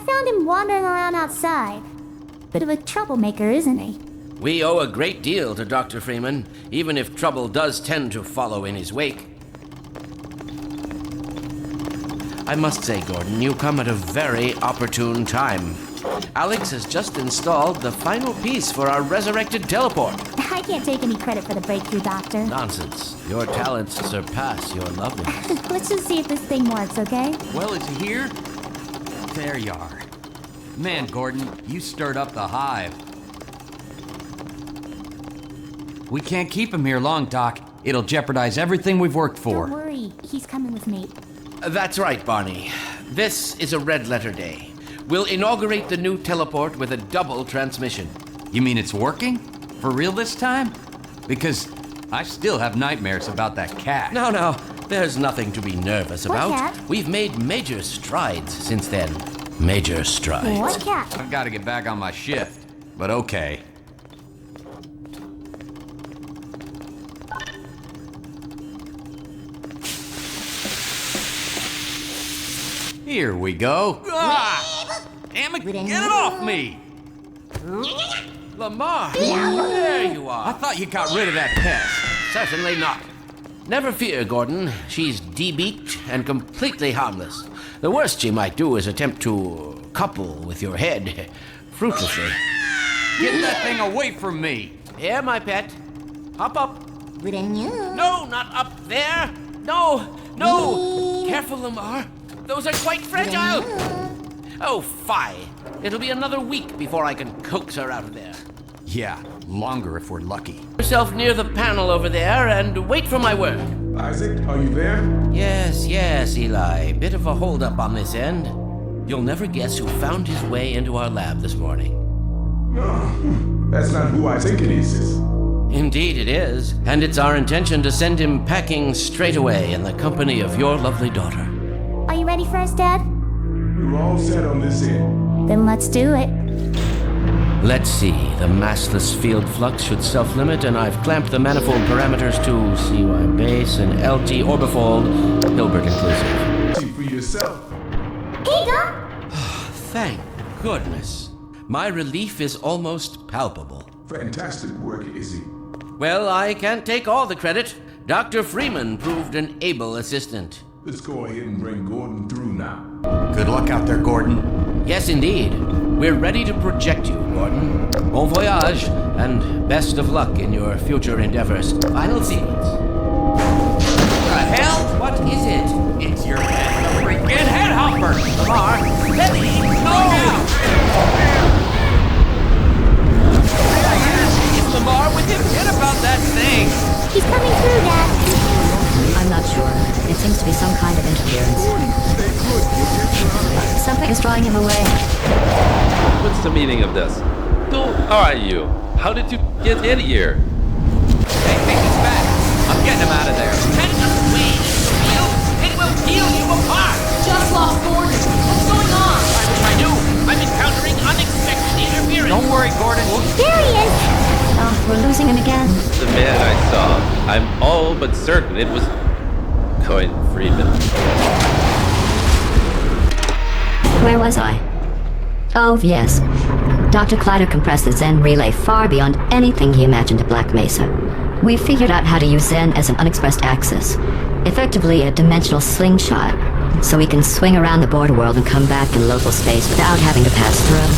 found him wandering around outside. Bit of a troublemaker, isn't he? We owe a great deal to Dr. Freeman, even if trouble does tend to follow in his wake. I must say, Gordon, you come at a very opportune time. Alex has just installed the final piece for our resurrected teleport. I can't take any credit for the breakthrough, Doctor. Nonsense. Your talents surpass your loveliness. Let's just see if this thing works, okay? Well, is he here? There you are. Man, Gordon, you stirred up the hive. We can't keep him here long, Doc. It'll jeopardize everything we've worked for. Don't worry, he's coming with me. That's right, Barney. This is a red letter day. We'll inaugurate the new teleport with a double transmission. You mean it's working? For real this time? Because I still have nightmares about that cat. No, there's nothing to be nervous about. What cat? We've made major strides since then. Major strides. What cat? I've got to get back on my shift, but okay. Here we go. Ah! Damn it, get it off me! Lamar, there you I are. thought you got rid of that pest. Certainly not. Never fear, Gordon. She's debeaked and completely harmless. The worst she might do is attempt to couple with your head, fruitlessly. Get that thing away from me! Here, my pet. Hop up. No, not up there. No. Careful, Lamar. Those are quite fragile. Oh, fie. It'll be another week before I can coax her out of there. Yeah, longer if we're lucky. Yourself near the panel over there and wait for my word. Isaac, are you there? Yes, Eli. Bit of a holdup on this end. You'll never guess who found his way into our lab this morning. No, that's not who I think it is. Indeed it is, and it's our intention to send him packing straight away in the company of your lovely daughter. Are you ready for us, Dad? We're all set on this end. Then let's do it. Let's see, the massless field flux should self-limit, and I've clamped the manifold parameters to CY base and LT orbifold, Hilbert inclusive. See for yourself. Hey, Doc! Thank goodness. My relief is almost palpable. Fantastic work, Izzy. Well, I can't take all the credit. Dr. Freeman proved an able assistant. Let's go ahead and bring Gordon through now. Good luck out there, Gordon. Yes, indeed. We're ready to project you, Gordon. Bon voyage, and best of luck in your future endeavors. Final sequence. The hell? What is it? It's your head, freaking head hopper! Lamar, let me No! Is Lamar with him? Forget about that thing! He's coming through, Dad. I'm not sure. It seems to be some kind of interference. Stay put, we'll get you out. Something is drawing him away. What's the meaning of this? Who are you? How did you get in here? Hey, take this back! I'm getting him out of there. Send us away, it will peel you apart! Just lost Gordon. What's going on? I wish I knew. I'm encountering unexpected interference. Don't worry, Gordon. There he is! Oh, we're losing him again. The man I saw. I'm all but certain it was Coin Freeman. Where was I? Oh, yes. Dr. Kleiner compressed the Zen relay far beyond anything he imagined at Black Mesa. We figured out how to use Zen as an unexpressed axis. Effectively a dimensional slingshot, so we can swing around the border world and come back in local space without having to pass through.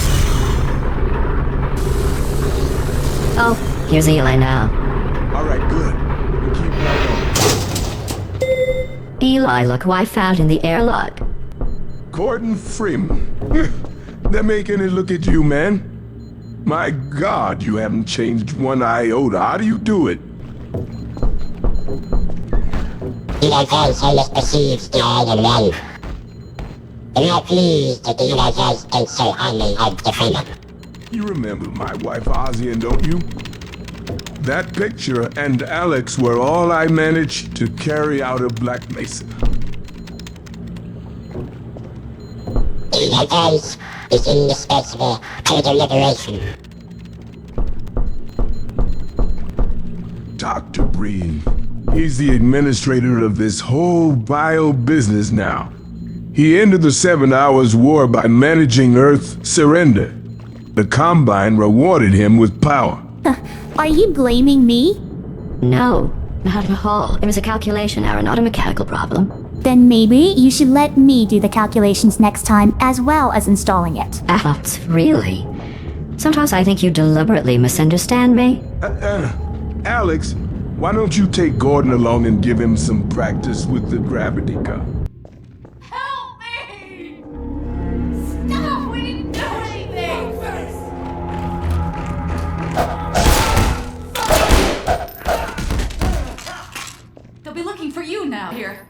Oh, here's Eli now. All right, good. We'll keep right on. Eli, look who I found in the airlock. Gordon Freeman. They're making it look at you, man. My God, you haven't changed one iota. How do you do it? Eli Vance has perceived the iron man. We are pleased that the Eli Vance thinks so highly of the Freeman. You remember my wife Ozian, don't you? That picture and Alex were all I managed to carry out of Black Mesa. Eli Vance is indispensable to the liberation. Dr. Breen. He's the administrator of this whole bio business now. He ended the 7 Hours War by managing Earth's surrender. The Combine rewarded him with power. Are you blaming me? No, not at all. It was a calculation error, not a mechanical problem. Then maybe you should let me do the calculations next time as well as installing it. Alex, really? Sometimes I think you deliberately misunderstand me. Alex, why don't you take Gordon along and give him some practice with the gravity gun? Help me! Stop! We didn't do anything! They'll be looking for you now. Here.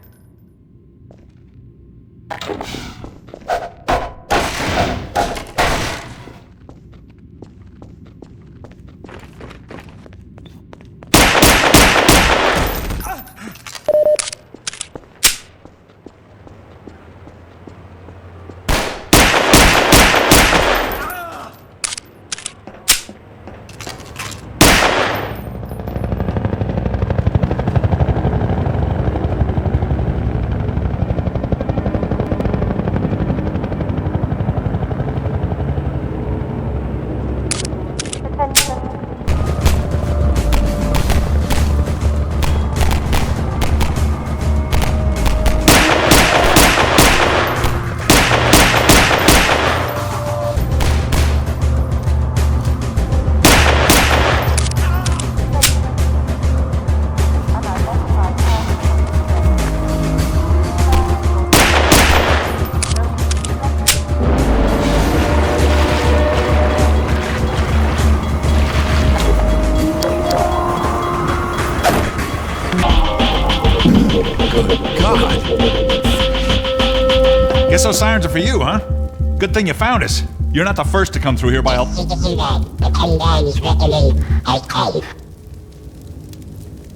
Guess those sirens are for you, huh? Good thing you found us. You're not the first to come through here by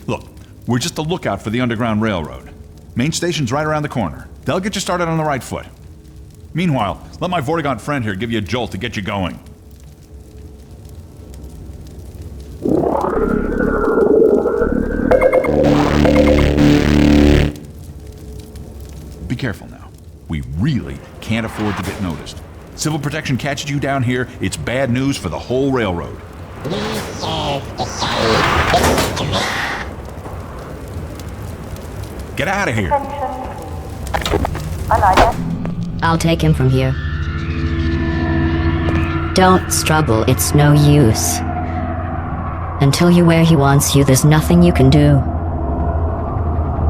Look, we're just a lookout for the Underground Railroad. Main station's right around the corner. They'll get you started on the right foot. Meanwhile, let my Vortigaunt friend here give you a jolt to get you going. Be careful now. We really can't afford to get noticed. Civil protection catches you down here, it's bad news for the whole railroad. Get out of here. I'll take him from here. Don't struggle, it's no use. Until you're where he wants you, there's nothing you can do.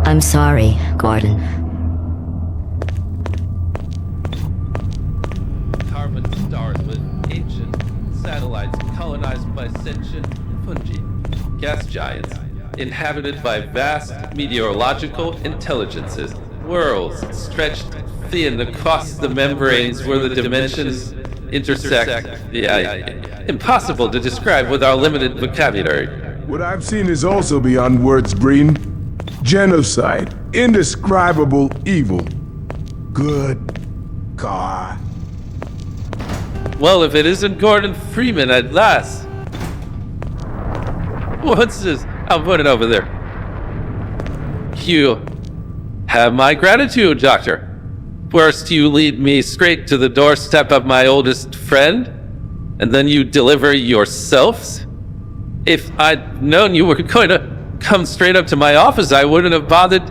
I'm sorry, Gordon. Carbon stars with ancient satellites colonized by sentient fungi. Gas giants inhabited by vast meteorological intelligences. Worlds stretched thin across the membranes where the dimensions intersect. Impossible to describe with our limited vocabulary. What I've seen is also beyond words, Breen. Genocide, indescribable evil. Good God. Well, if it isn't Gordon Freeman at last. What's this? I'll put it over there. You have my gratitude, Doctor. First, you lead me straight to the doorstep of my oldest friend, and then you deliver yourselves? If I'd known you were going to come straight up to my office, I wouldn't have bothered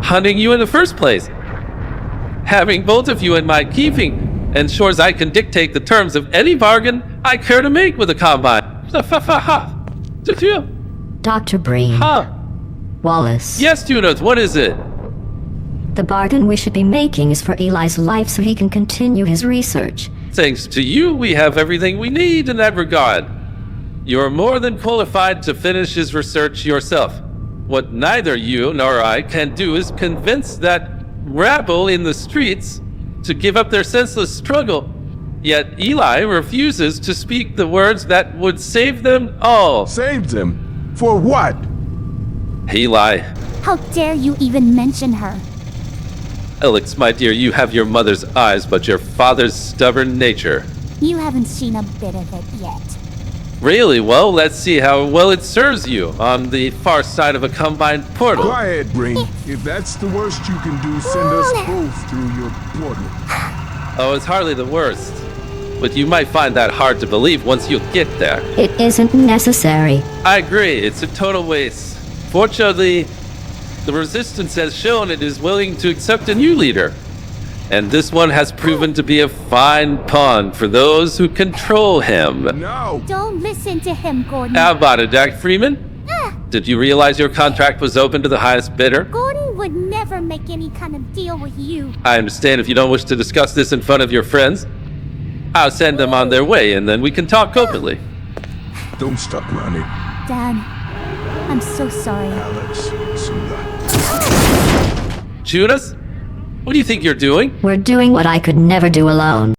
hunting you in the first place. Having both of you in my keeping ensures I can dictate the terms of any bargain I care to make with the Combine. Dr. Breen. Huh? Wallace. Yes, Judith, what is it? The bargain we should be making is for Eli's life so he can continue his research. Thanks to you, we have everything we need in that regard. You're more than qualified to finish his research yourself. What neither you nor I can do is convince that rabble in the streets to give up their senseless struggle. Yet Eli refuses to speak the words that would save them all. Saved them? For what? Eli. How dare you even mention her? Alex, my dear, you have your mother's eyes, but your father's stubborn nature. You haven't seen a bit of it yet. Really? Well, let's see how well it serves you on the far side of a combined portal. Quiet, Breen. If that's the worst you can do, send us both through your portal. Oh, it's hardly the worst. But you might find that hard to believe once you get there. It isn't necessary. I agree, it's a total waste. Fortunately, the Resistance has shown it is willing to accept a new leader. And this one has proven to be a fine pawn for those who control him. No! Don't listen to him, Gordon. How about it, Jack Freeman? Did you realize your contract was open to the highest bidder? Gordon would never make any kind of deal with you. I understand if you don't wish to discuss this in front of your friends. I'll send them on their way and then we can talk openly. Don't stop running. Dad, I'm so sorry. Alex, Sula. Judas? What do you think you're doing? We're doing what I could never do alone.